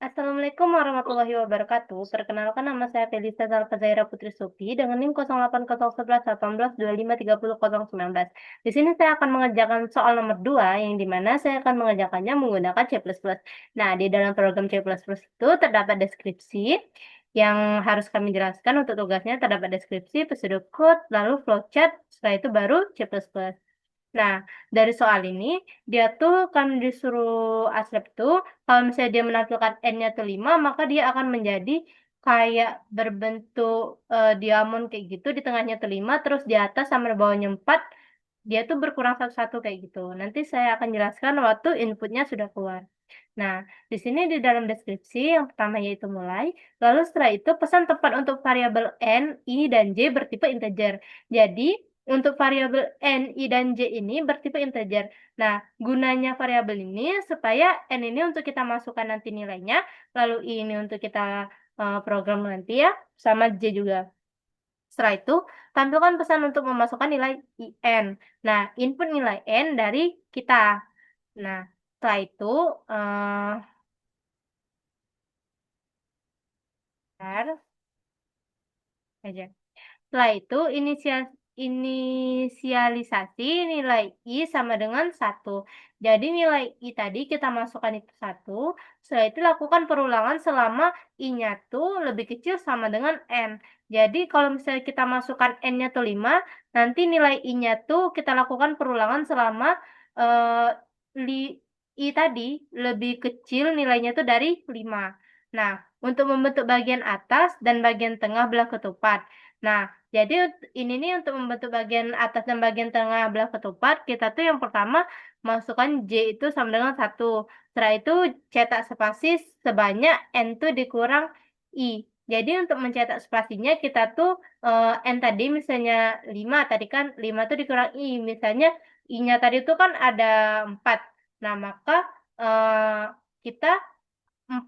Assalamualaikum warahmatullahi wabarakatuh. Perkenalkan, nama saya Felisa Salfazaira Putri Supi dengan NIM 08011118303019. Di sini saya akan mengerjakan soal nomor 2 yang dimana saya akan mengerjakannya menggunakan C++. Nah, di dalam program C++ itu terdapat deskripsi yang harus kami jelaskan. Untuk tugasnya terdapat deskripsi, pseudocode, lalu flowchart, setelah itu baru C++. Nah, dari soal ini, dia tuh kan disuruh Aslep tuh, kalau misalnya dia menampilkan N-nya tuh 5, maka dia akan menjadi kayak berbentuk diamond kayak gitu, di tengahnya tuh 5, terus di atas sama di bawahnya 4, dia tuh berkurang satu-satu kayak gitu. Nanti saya akan jelaskan waktu inputnya sudah keluar. Nah, di sini di dalam deskripsi yang pertama yaitu mulai, lalu setelah itu pesan tepat untuk variabel N, I, dan J bertipe integer. Jadi, untuk variabel N, I, dan J ini bertipe integer. Nah, gunanya variabel ini supaya N ini untuk kita masukkan nanti nilainya, lalu I ini untuk kita program nanti ya, sama J juga. Setelah itu, tampilkan pesan untuk memasukkan nilai IN. Nah, input nilai N dari kita. Nah, setelah itu, bentar aja. Setelah itu inisialisasi nilai I sama dengan 1. Jadi nilai I tadi kita masukkan itu 1. Setelah itu lakukan perulangan selama I-nya tuh lebih kecil sama dengan N. Jadi kalau misalnya kita masukkan N-nya tuh 5, nanti nilai I-nya tuh kita lakukan perulangan selama eh, I tadi lebih kecil nilainya tuh dari 5. Nah, untuk membentuk bagian atas dan bagian tengah belah ketupat. Nah, jadi ini nih untuk membentuk bagian atas dan bagian tengah belah ketupat, kita tuh yang pertama masukkan J itu sama dengan 1. Setelah itu cetak spasi sebanyak N tuh dikurang I. Jadi untuk mencetak spasinya kita tuh N tadi misalnya 5, tadi kan 5 tuh dikurang I. Misalnya I-nya tadi tuh kan ada 4. Nah, maka kita 4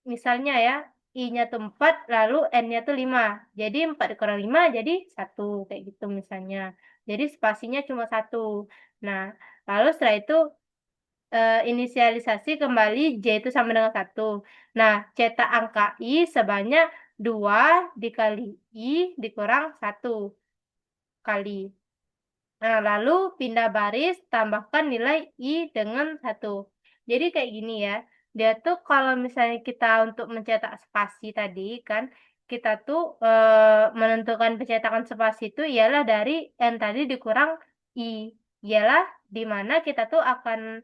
misalnya ya, I-nya tuh 4, lalu N-nya tuh 5. Jadi 4 dikurang 5 jadi 1, kayak gitu misalnya. Jadi spasinya cuma 1. Nah, lalu setelah itu inisialisasi kembali J itu sama dengan 1. Nah, cetak angka I sebanyak 2 dikali I dikurang 1 kali. Nah, lalu pindah baris, tambahkan nilai I dengan 1. Jadi kayak gini ya, dia tuh kalau misalnya kita untuk mencetak spasi tadi kan, kita tuh menentukan pencetakan spasi itu ialah dari N tadi dikurang I. Ialah di mana kita tuh akan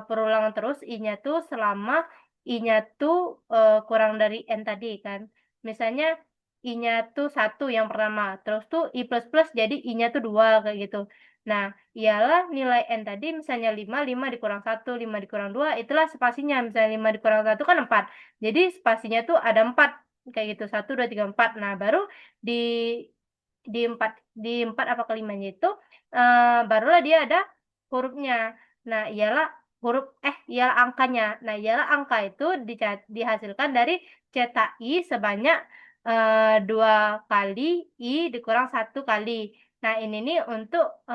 perulangan terus I-nya tuh selama I-nya tuh kurang dari N tadi kan. Misalnya I-nya tuh 1 yang pertama, terus tuh I plus plus jadi I-nya tuh 2 kayak gitu. Nah, ialah nilai N tadi misalnya 5, 5 dikurang 1, 5 dikurang 2, itulah spasinya. Misalnya 5 dikurang 1 kan 4. Jadi spasinya tuh ada 4, kayak gitu. 1, 2, 3, 4. Nah, baru di di 4, di 4 apa kelimanya itu, barulah dia ada hurufnya. Nah, ialah angkanya. Nah, ialah angka itu dihasilkan dari cetak I sebanyak 2 kali I dikurang 1 kali. Nah, ini nih untuk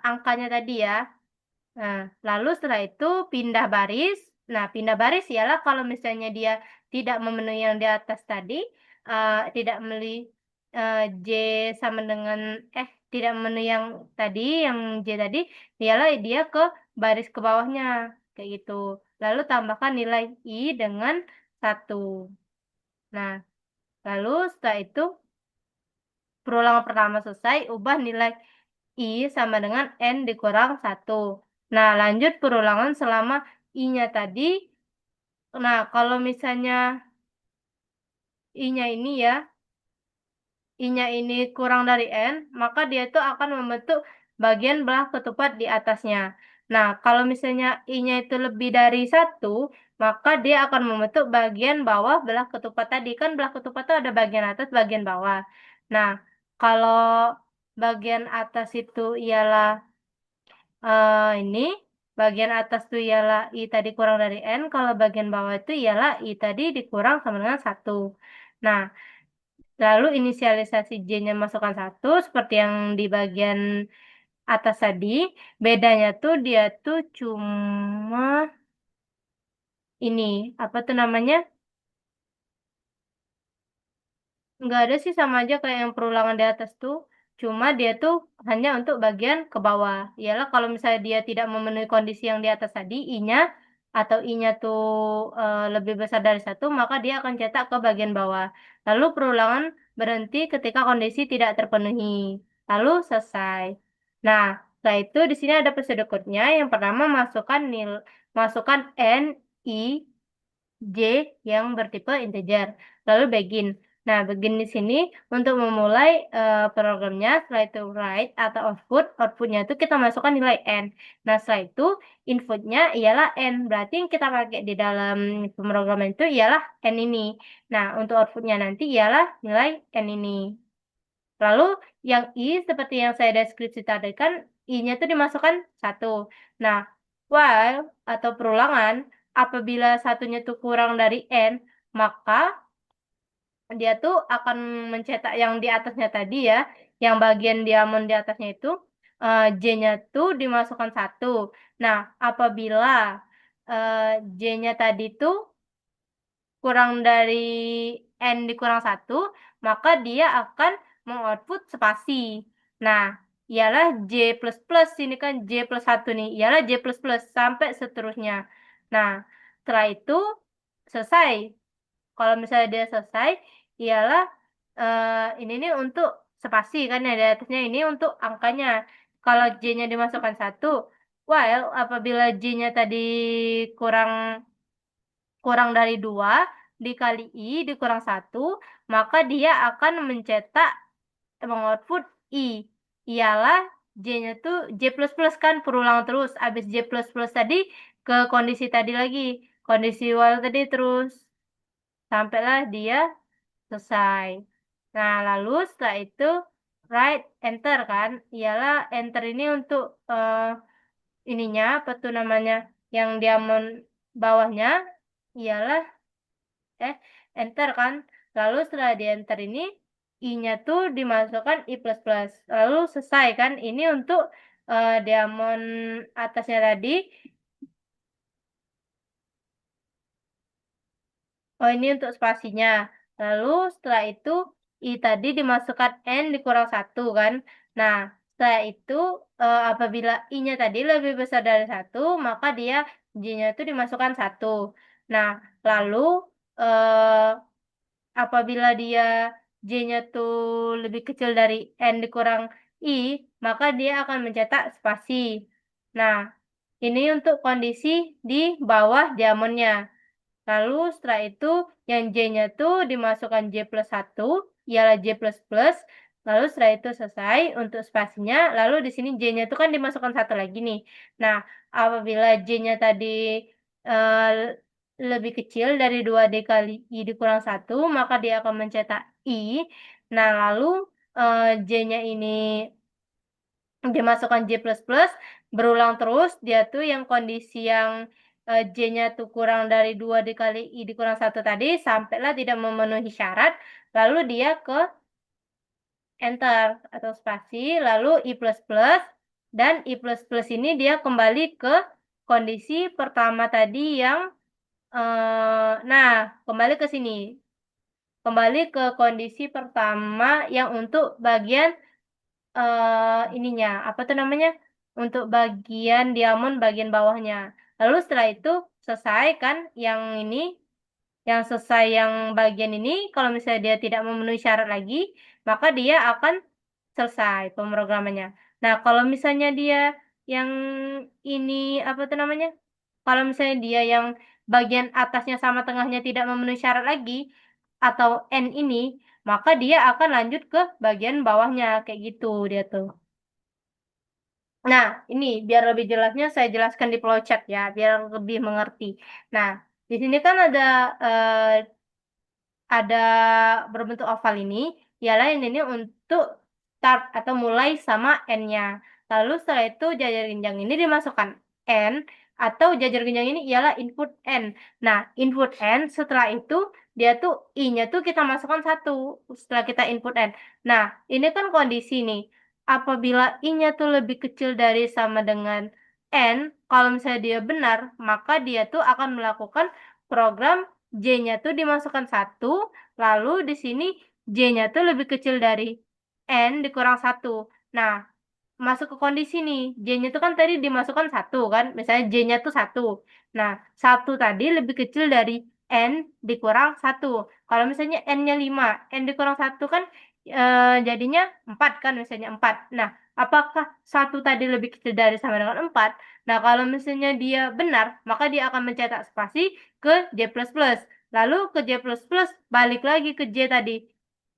angkanya tadi ya. Nah, lalu setelah itu pindah baris. Nah, pindah baris ialah kalau misalnya dia tidak memenuhi yang di atas tadi, tidak memenuhi J sama dengan tidak memenuhi yang tadi, yang J tadi, ialah dia ke baris ke bawahnya, kayak gitu. Lalu tambahkan nilai I dengan 1. Nah, lalu setelah itu perulangan pertama selesai, ubah nilai I sama dengan N dikurang 1. Nah, lanjut perulangan selama I-nya tadi. Nah, kalau misalnya I-nya ini ya, I-nya ini kurang dari N, maka dia itu akan membentuk bagian belah ketupat di atasnya. Nah, kalau misalnya I-nya itu lebih dari 1, maka dia akan membentuk bagian bawah belah ketupat tadi. Kan belah ketupat itu ada bagian atas, bagian bawah. Nah, kalau bagian atas itu ialah ini, bagian atas itu ialah I tadi kurang dari N, kalau bagian bawah itu ialah I tadi dikurang sama dengan 1. Nah, lalu inisialisasi J-nya masukkan 1, seperti yang di bagian atas tadi, bedanya tuh dia tuh cuma ini, apa tuh namanya? Nggak ada sih, sama aja kayak yang perulangan di atas tuh. Cuma dia tuh hanya untuk bagian ke bawah. Ialah kalau misalnya dia tidak memenuhi kondisi yang di atas tadi, I-nya atau I-nya tuh lebih besar dari satu, maka dia akan cetak ke bagian bawah. Lalu perulangan berhenti ketika kondisi tidak terpenuhi. Lalu selesai. Nah, setelah itu di sini ada prosedur code-nya. Yang pertama masukkan N, I, J yang bertipe integer. Lalu begin. Nah, begin di sini untuk memulai programnya, setelah itu write atau output. Outputnya itu kita masukkan nilai N. Nah, setelah itu inputnya ialah N. Berarti yang kita pakai di dalam pemrograman itu ialah N ini. Nah, untuk outputnya nanti ialah nilai N ini. Lalu yang I seperti yang saya deskripsi tadi kan, I-nya itu dimasukkan satu. Nah, while atau perulangan, apabila satunya itu kurang dari N, maka dia tuh akan mencetak yang di atasnya tadi ya, yang bagian diamond di atasnya itu, J-nya tuh dimasukkan satu. Nah, apabila J-nya tadi tuh kurang dari N dikurang satu, maka dia akan mengoutput spasi. Nah, ialah J++, ini kan J plus 1 nih, ialah J++ sampai seterusnya. Nah, setelah itu selesai. Kalau misalnya dia selesai, ialah ini nih untuk spasi kan ya, di atasnya ini untuk angkanya. Kalau J-nya dimasukkan satu, while apabila J-nya tadi kurang kurang dari 2 dikali I dikurang satu, maka dia akan mencetak mengoutput I. Ialah J-nya tuh J++ kan berulang terus. Habis J++ tadi ke kondisi tadi lagi. Kondisi while tadi terus. Sampailah dia selesai. Nah, lalu setelah itu write enter kan. Ialah enter ini untuk ininya apa tuh namanya? Yang diamond bawahnya ialah enter kan. Lalu setelah di enter ini I-nya tuh dimasukkan I++. Lalu selesai kan. Ini untuk diamond atasnya tadi. Oh, ini untuk spasinya. Lalu setelah itu I tadi dimasukkan N dikurang satu kan. Nah, setelah itu apabila I-nya tadi lebih besar dari satu, maka dia J-nya itu dimasukkan satu. Nah, lalu eh, apabila dia J-nya tuh lebih kecil dari N dikurang I, maka dia akan mencetak spasi. Nah, ini untuk kondisi di bawah diamondnya. Lalu setelah itu yang J-nya tuh dimasukkan J+1, ialah J++. Lalu setelah itu selesai untuk spasinya, lalu di sini J-nya itu kan dimasukkan satu lagi nih. Nah, apabila J-nya tadi eh, lebih kecil dari 2 dikali I dikurang satu, maka dia akan mencetak I. Nah, lalu J-nya ini dimasukkan J++, berulang terus, dia tuh yang kondisi yang J-nya tuh kurang dari 2 dikali I dikurang satu tadi, sampailah tidak memenuhi syarat, lalu dia ke enter atau spasi, lalu I++, dan I++ ini dia kembali ke kondisi pertama tadi yang, nah, kembali ke sini. Kembali ke kondisi pertama yang untuk bagian ininya apa tuh namanya, untuk bagian diamond bagian bawahnya. Lalu setelah itu selesai kan yang ini, yang selesai yang bagian ini, kalau misalnya dia tidak memenuhi syarat lagi, maka dia akan selesai pemrogramannya. Nah, kalau misalnya dia yang ini apa tuh namanya, kalau misalnya dia yang bagian atasnya sama tengahnya tidak memenuhi syarat lagi atau N ini, maka dia akan lanjut ke bagian bawahnya kayak gitu dia tuh. Nah, ini biar lebih jelasnya saya jelaskan di flowchart ya, biar lebih mengerti. Nah, di sini kan ada berbentuk oval ini, ialah ini untuk start atau mulai sama N-nya. Lalu setelah itu jajar genjang ini dimasukkan N, atau jajar genjang ini ialah input N. Nah, input N setelah itu dia tuh I-nya tuh kita masukkan satu setelah kita input N. Nah, ini kan kondisi nih. apabila I-nya tuh lebih kecil dari sama dengan N, kalau misalnya dia benar, maka dia tuh akan melakukan program J-nya tuh dimasukkan 1, lalu di sini J-nya tuh lebih kecil dari N dikurang 1. Nah, masuk ke kondisi nih. J-nya itu kan tadi dimasukkan 1 kan. Misalnya J-nya tuh 1. Nah, 1 tadi lebih kecil dari N dikurang 1. Kalau misalnya N-nya 5, N dikurang 1 kan jadinya 4 kan misalnya 4. Nah, apakah 1 tadi lebih kecil dari sama dengan 4? Nah, kalau misalnya dia benar, maka dia akan mencetak spasi ke J++. Lalu ke J++, balik lagi ke J tadi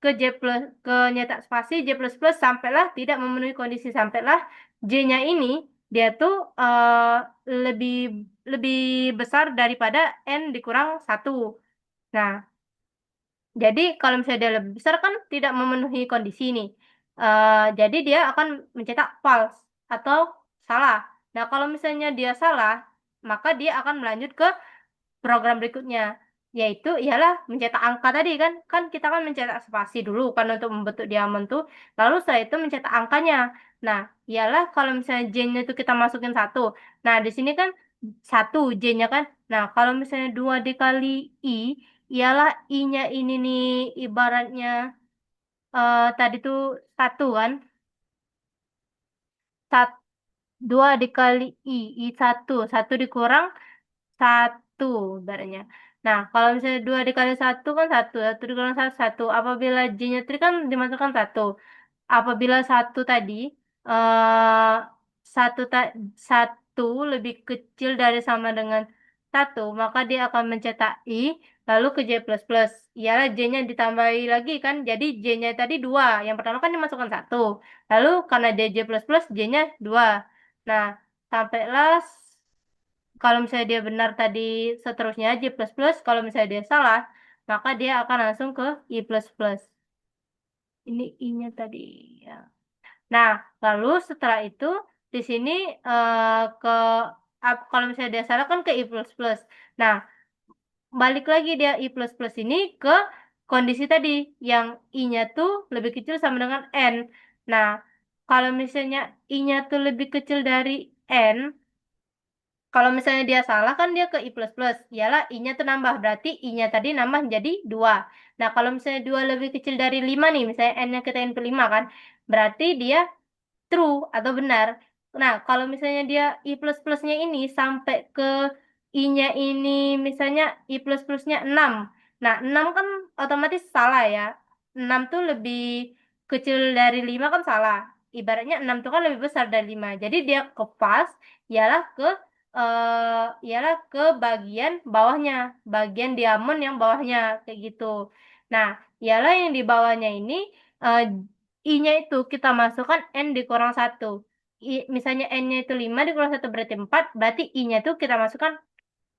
ke J plus ke nyetak spasi J plus plus sampailah tidak memenuhi kondisi sampailah J-nya ini dia tuh lebih lebih besar daripada N dikurang 1. Nah, jadi kalau misalnya dia lebih besar kan tidak memenuhi kondisi nih. Jadi dia akan mencetak false atau salah. Nah, kalau misalnya dia salah, maka dia akan melanjut ke program berikutnya, yaitu ialah mencetak angka tadi kan. Kan kita kan mencetak spasi dulu kan untuk membentuk diamond tuh. Lalu setelah itu mencetak angkanya. Nah, ialah kalau misalnya J-nya itu kita masukin 1. Nah, di sini kan 1 J-nya kan. Nah, kalau misalnya 2 dikali I, ialah I-nya ini nih ibaratnya tadi tuh 1 kan. 2 dikali I 1. 1 dikurang 1 ibaratnya. Nah, kalau misalnya 2 dikali 1 kan 1. 1 dikurang 1, 1. Apabila J-nya tadi kan dimasukkan 1. Apabila 1 tadi, eh 1, 1 lebih kecil dari sama dengan 1, maka dia akan mencetak I, lalu ke J++. Ialah J-nya ditambahi lagi kan, jadi J-nya tadi 2. Yang pertama kan dimasukkan 1. Lalu karena dia J++, J-nya 2. Nah, sampailah kalau misalnya dia benar tadi seterusnya J++, kalau misalnya dia salah, maka dia akan langsung ke I++. Ini I-nya tadi ya. Nah, lalu setelah itu di sini ke kalau misalnya dia salah kan ke I++. Nah, balik lagi dia I++ ini ke kondisi tadi yang I-nya tuh lebih kecil sama dengan N. Nah, kalau misalnya I-nya tuh lebih kecil dari N, kalau misalnya dia salah kan dia ke I++. Iyalah I-nya tuh nambah. Berarti I-nya tadi nambah jadi 2. Nah, kalau misalnya 2 lebih kecil dari 5 nih. Misalnya N-nya kita N ke 5 kan. Berarti dia true atau benar. Nah, kalau misalnya dia I plus plusnya ini sampai ke I-nya ini misalnya I plus plusnya 6. Nah, 6 kan otomatis salah ya. 6 tuh lebih kecil dari 5 kan salah. Ibaratnya 6 tuh kan lebih besar dari 5. Jadi dia ke pas ialah ke ialah ke bagian bawahnya, bagian diamond yang bawahnya kayak gitu. Nah, ialah yang di bawahnya ini eh, I-nya itu kita masukkan N dikurang 1. Misalnya N-nya itu 5 dikurang 1 berarti 4. Berarti I-nya itu kita masukkan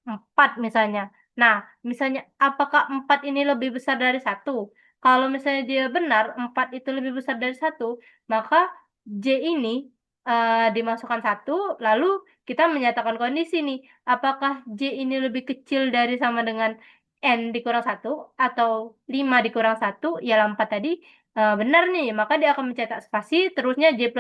4 misalnya. Nah, misalnya apakah 4 ini lebih besar dari 1? Kalau misalnya dia benar 4 itu lebih besar dari 1, maka J ini dimasukkan 1, lalu kita menyatakan kondisi nih. Apakah J ini lebih kecil dari sama dengan N dikurang 1 atau 5 dikurang 1, ialah 4 tadi. Benar nih, maka dia akan mencetak spasi, terusnya J++,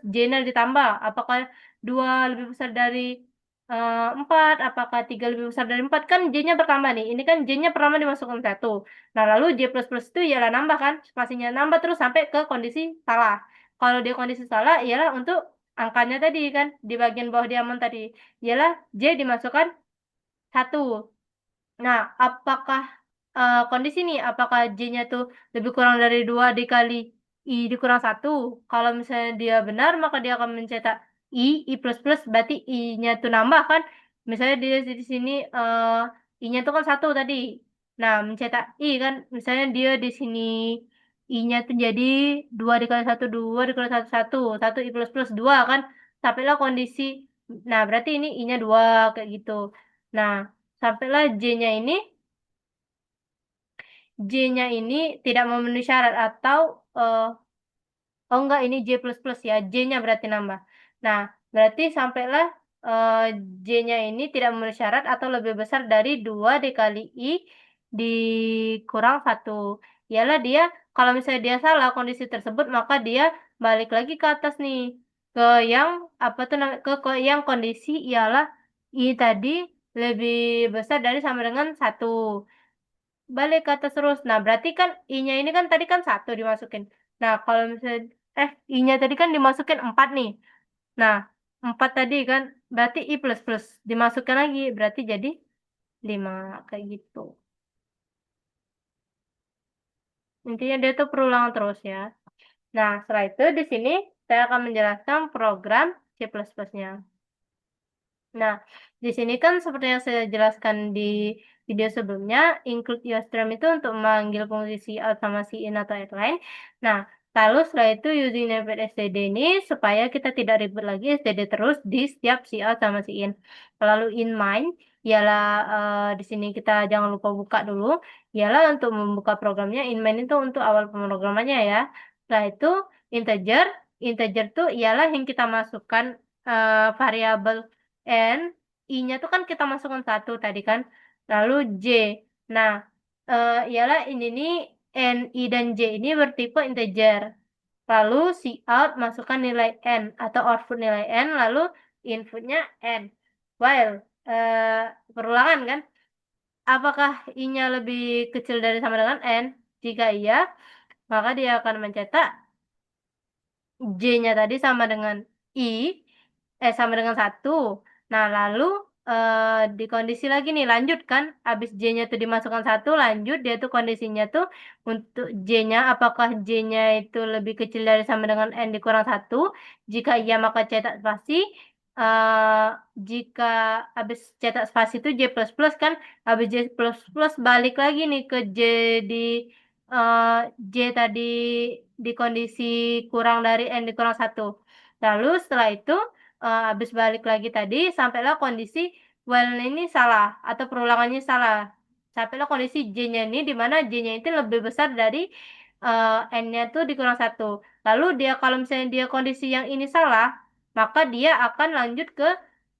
J-nya ditambah. Apakah 2 lebih besar dari 4, apakah 3 lebih besar dari 4? Kan J-nya bertambah nih. Ini kan J-nya pertama dimasukkan 1. Nah, lalu J++ itu ialah nambah kan? Spasinya nambah terus sampai ke kondisi salah. Kalau dia kondisi salah, ialah untuk angkanya tadi kan, di bagian bawah diamond tadi. Ialah J dimasukkan 1. Nah, apakah kondisi nih, apakah J-nya tuh lebih kurang dari 2 dikali I dikurang 1? Kalau misalnya dia benar, maka dia akan mencetak I plus plus, berarti I-nya tuh nambah kan? Misalnya dia di sini I-nya tuh kan 1 tadi. Nah, mencetak I kan, misalnya dia di sini I-nya tuh jadi 2 dikali 1, 2 dikali 1, 1. 1 I plus plus 2 kan? Sampailah kondisi, nah berarti ini I-nya 2 kayak gitu. Nah, sampailah J-nya ini tidak memenuhi syarat atau oh enggak ini J++ ya, J-nya berarti nambah. Nah, berarti sampailah eh, J-nya ini tidak memenuhi syarat atau lebih besar dari 2 dikali I dikurang 1. Ialah dia, kalau misalnya dia salah kondisi tersebut, maka dia balik lagi ke atas nih. Ke yang, apa tuh namanya, ke yang kondisi ialah I tadi lebih besar dari sama dengan 1. Balik ke atas terus. Nah, berarti kan I-nya ini kan tadi kan 1 dimasukin. Nah, kalau misalnya, I-nya tadi kan dimasukin 4 nih. Nah, 4 tadi kan, berarti I plus plus. Dimasukkan lagi, berarti jadi 5. Kayak gitu. Intinya dia tuh perulangan terus ya. Nah, setelah itu di sini saya akan menjelaskan program C++-nya. Nah, di sini kan seperti yang saya jelaskan di video sebelumnya, include UseStream itu untuk memanggil fungsi cout sama in atau lain. Nah, lalu setelah itu using navigate std ini supaya kita tidak ribet lagi std terus di setiap cout sama in. Lalu in main, ialah di sini kita jangan lupa buka dulu, ialah untuk membuka programnya. In main itu untuk awal pemrogramannya ya. Setelah itu integer, integer tuh ialah yang kita masukkan variabel N, I-nya tuh kan kita masukkan 1 tadi kan. Lalu J. Nah, ialah ini nih N, I, dan J ini bertipe integer. Lalu cout masukkan nilai N atau output nilai N, lalu inputnya N. While, perulangan kan, apakah I-nya lebih kecil dari sama dengan N? Jika iya, maka dia akan mencetak J-nya tadi sama dengan I, sama dengan 1. Nah, lalu di kondisi lagi nih, lanjut kan, habis J-nya tuh dimasukkan 1, lanjut, dia tuh kondisinya tuh untuk J-nya, apakah J-nya itu lebih kecil dari sama dengan N dikurang 1? Jika iya, maka cetak spasi. eh jika habis cetak spasi itu J++ kan, habis J++ balik lagi nih ke J di J tadi di kondisi kurang dari N dikurang 1. Lalu setelah itu, habis balik lagi tadi, sampailah kondisi while ini salah, atau perulangannya salah. Sampailah kondisi J-nya ini, di mana J-nya itu lebih besar dari N-nya tuh dikurang 1. Lalu dia, kalau misalnya dia kondisi yang ini salah, maka dia akan lanjut ke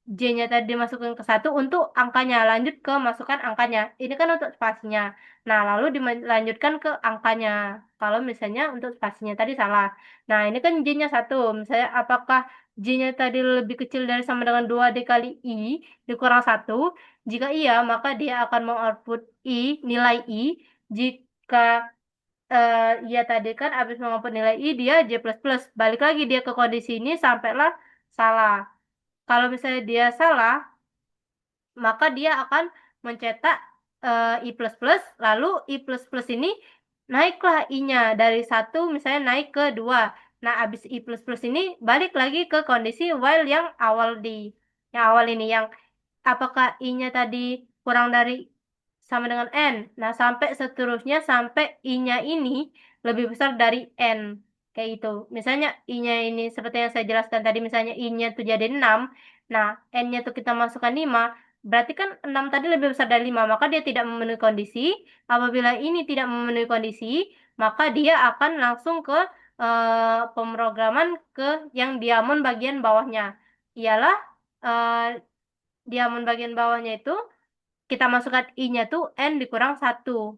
J-nya tadi dimasukkan ke 1 untuk angkanya, lanjut ke masukkan angkanya. Ini kan untuk spasinya. Nah, lalu dilanjutkan ke angkanya. Kalau misalnya untuk spasinya tadi salah. Nah, ini kan J-nya 1. Misalnya apakah J-nya tadi lebih kecil dari sama dengan 2 dikali I dikurang 1? Jika iya, maka dia akan mengoutput nilai I. Jika iya tadi kan habis mengoutput nilai I, dia J++. Balik lagi dia ke kondisi ini sampailah salah. Kalau misalnya dia salah, maka dia akan mencetak I++, lalu I++ ini naiklah I-nya dari 1 misalnya naik ke 2. Nah, habis I++ ini balik lagi ke kondisi while yang awal ini, yang apakah I-nya tadi kurang dari sama dengan N. Nah, sampai seterusnya sampai I-nya ini lebih besar dari N. Kayak itu. Misalnya I-nya ini seperti yang saya jelaskan tadi, misalnya I-nya tuh jadi 6. Nah, N-nya tuh kita masukkan 5. Berarti kan 6 tadi lebih besar dari 5, maka dia tidak memenuhi kondisi. Apabila ini tidak memenuhi kondisi, maka dia akan langsung ke pemrograman ke yang diamond bagian bawahnya. Ialah diamond bagian bawahnya itu kita masukkan I-nya tuh N dikurang 1.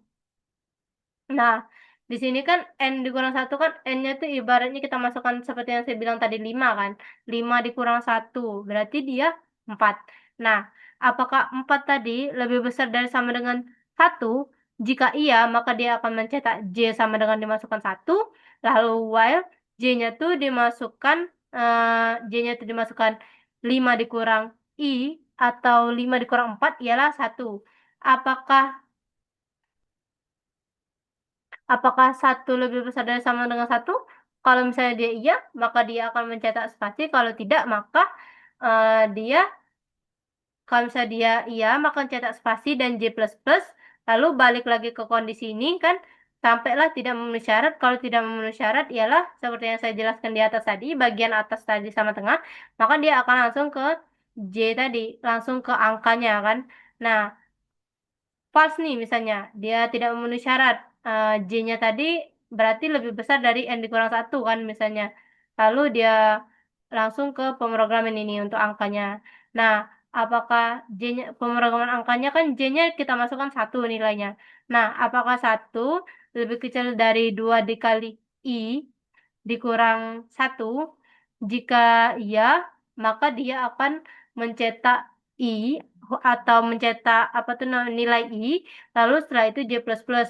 Nah, di sini kan N dikurang 1 kan, N-nya tuh ibaratnya kita masukkan seperti yang saya bilang tadi 5 kan. 5 dikurang 1, berarti dia 4. Nah, apakah 4 tadi lebih besar dari sama dengan 1? Jika iya, maka dia akan mencetak J sama dengan dimasukkan 1. Lalu while J-nya tuh dimasukkan, J-nya tuh dimasukkan 5 dikurang I atau 5 dikurang 4 ialah 1. Apakah Apakah 1 lebih besar dari sama dengan 1? Kalau misalnya dia iya, maka dia akan mencetak spasi. Kalau tidak, maka dia, kalau misalnya dia iya, maka mencetak spasi dan J++. Lalu balik lagi ke kondisi ini kan, sampailah tidak memenuhi syarat. Kalau tidak memenuhi syarat, ialah seperti yang saya jelaskan di atas tadi, bagian atas tadi sama tengah, maka dia akan langsung ke J tadi, langsung ke angkanya kan. Nah, false nih misalnya, dia tidak memenuhi syarat. J-nya tadi berarti lebih besar dari N dikurang 1 kan misalnya. Lalu dia langsung ke pemrograman ini untuk angkanya. Nah, apakah J-nya, pemrograman angkanya kan J-nya kita masukkan 1 nilainya. Nah, apakah 1 lebih kecil dari 2 dikali I dikurang 1, jika iya, maka dia akan mencetak I atau mencetak apa tuh nilai I, lalu setelah itu J++,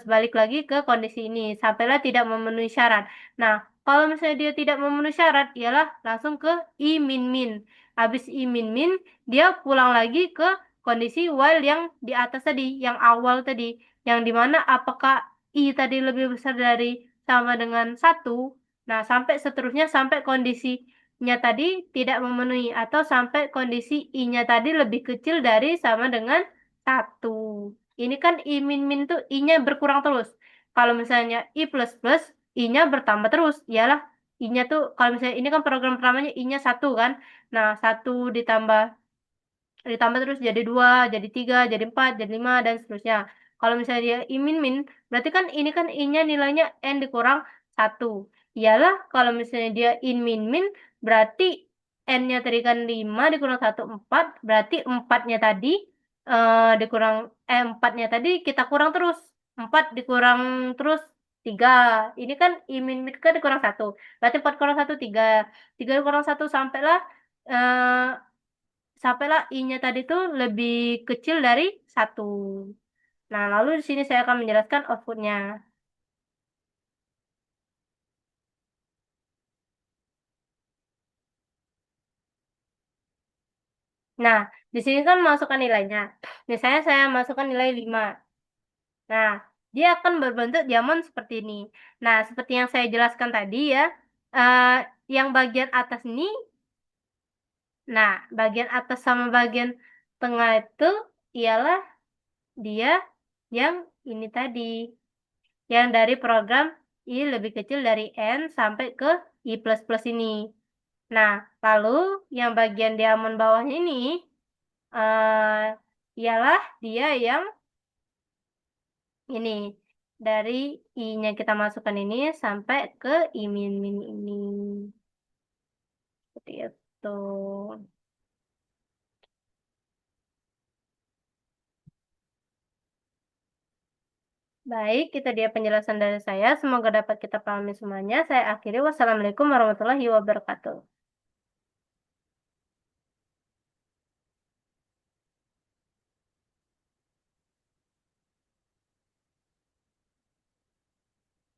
balik lagi ke kondisi ini, sampailah tidak memenuhi syarat. Nah, kalau misalnya dia tidak memenuhi syarat, ialah langsung ke I min min. Habis I min min, dia pulang lagi ke kondisi while yang di atas tadi, yang awal tadi, yang dimana apakah I tadi lebih besar dari sama dengan 1, nah sampai seterusnya sampai kondisinya tadi tidak memenuhi atau sampai kondisi I-nya tadi lebih kecil dari sama dengan 1. Ini kan I min min tuh I-nya berkurang terus. Kalau misalnya I plus plus, I-nya bertambah terus. Iyalah, I-nya tuh kalau misalnya ini kan program pertamanya I-nya 1 kan. Nah, 1 ditambah terus jadi 2, jadi 3, jadi 4, jadi 5, dan seterusnya. Kalau misalnya dia I min min, berarti kan ini kan I-nya nilainya N dikurang 1. Iyalah, kalau misalnya dia in min min, berarti N-nya tadi kan 5 dikurang 1, 4, berarti 4-nya tadi, 4-nya tadi kita kurang terus. 4 dikurang terus 3. Ini kan I min min kan dikurang 1. Berarti 4 kurang 1, 3. 3 dikurang 1 sampailah I-nya tadi tuh lebih kecil dari 1. Nah, lalu di sini saya akan menjelaskan output-nya. Nah, di sini kan masukkan nilainya. Misalnya saya masukkan nilai 5. Nah, dia akan berbentuk diamond seperti ini. Nah, seperti yang saya jelaskan tadi ya, eh, yang bagian atas ini, nah, bagian atas sama bagian tengah itu ialah dia yang ini tadi. Yang dari program I lebih kecil dari N sampai ke I++ ini. Nah, lalu yang bagian diamond bawahnya ini eh, ialah dia yang ini. Dari I-nya kita masukkan ini sampai ke I min min ini. Seperti itu. Baik, itu dia penjelasan dari saya. Semoga dapat kita pahami semuanya. Saya akhiri. Wassalamualaikum warahmatullahi wabarakatuh.